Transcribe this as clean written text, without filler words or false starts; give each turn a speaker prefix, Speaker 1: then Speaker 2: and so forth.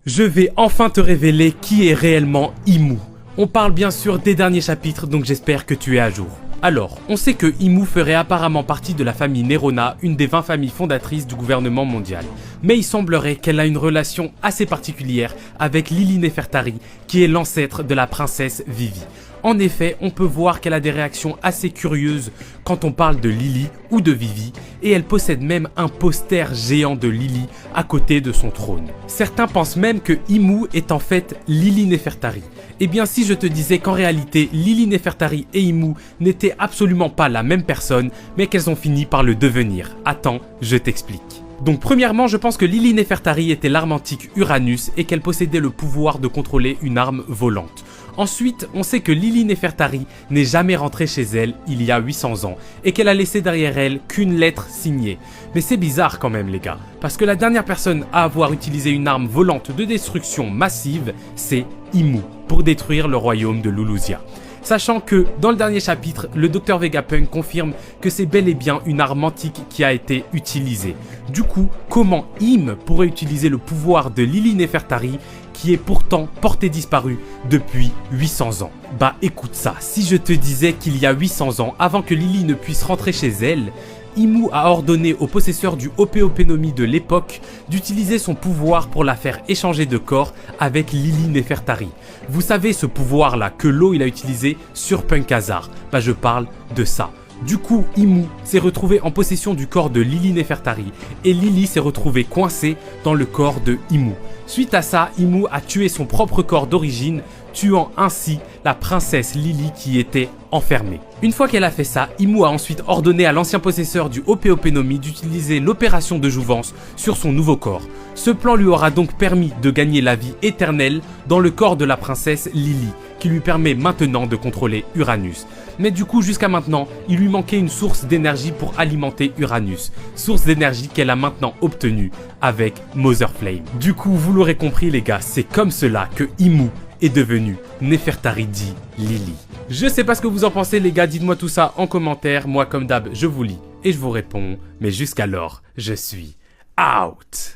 Speaker 1: Je vais enfin te révéler qui est réellement Imu. On parle bien sûr des derniers chapitres, donc j'espère que tu es à jour. Alors, on sait que Imu ferait apparemment partie de la famille Nerona, une des 20 familles fondatrices du gouvernement mondial. Mais il semblerait qu'elle a une relation assez particulière avec Lily Nefertari, qui est l'ancêtre de la princesse Vivi. En effet, on peut voir qu'elle a des réactions assez curieuses quand on parle de Lily ou de Vivi, et elle possède même un poster géant de Lily à côté de son trône. Certains pensent même que Imu est en fait Lily Nefertari. Eh bien si je te disais qu'en réalité Lily Nefertari et Imu n'étaient absolument pas la même personne, mais qu'elles ont fini par le devenir. Attends, je t'explique. Donc premièrement, je pense que Lily Nefertari était l'arme antique Uranus et qu'elle possédait le pouvoir de contrôler une arme volante. Ensuite, on sait que Lily Nefertari n'est jamais rentrée chez elle il y a 800 ans et qu'elle a laissé derrière elle qu'une lettre signée. Mais c'est bizarre quand même les gars, parce que la dernière personne à avoir utilisé une arme volante de destruction massive, c'est Imu, pour détruire le royaume de Luluzia. Sachant que, dans le dernier chapitre, le Dr Vegapunk confirme que c'est bel et bien une arme antique qui a été utilisée. Du coup, comment Im pourrait utiliser le pouvoir de Lily Nefertari, qui est pourtant portée disparue depuis 800 ans? Bah écoute ça, si je te disais qu'il y a 800 ans, avant que Lily ne puisse rentrer chez elle, Imu a ordonné au possesseur du Opeopénomie de l'époque d'utiliser son pouvoir pour la faire échanger de corps avec Lily Nefertari. Vous savez ce pouvoir là que Law il a utilisé sur Punkazar, bah je parle de ça. Du coup, Imu s'est retrouvé en possession du corps de Lily Nefertari et Lily s'est retrouvée coincée dans le corps de Imu. Suite à ça, Imu a tué son propre corps d'origine, tuant ainsi la princesse Lily qui était enfermée. Une fois qu'elle a fait ça, Imu a ensuite ordonné à l'ancien possesseur du Opeopénomie d'utiliser l'opération de jouvence sur son nouveau corps. Ce plan lui aura donc permis de gagner la vie éternelle dans le corps de la princesse Lily, qui lui permet maintenant de contrôler Uranus. Mais du coup, jusqu'à maintenant, il lui manquait une source d'énergie pour alimenter Uranus. Source d'énergie qu'elle a maintenant obtenue avec Mother Flame. Du coup, vous l'aurez compris les gars, c'est comme cela que Imu est devenu Nefertari dit Lily. Je sais pas ce que vous en pensez les gars, dites-moi tout ça en commentaire. Moi comme d'hab, je vous lis et je vous réponds. Mais jusqu'alors, je suis out.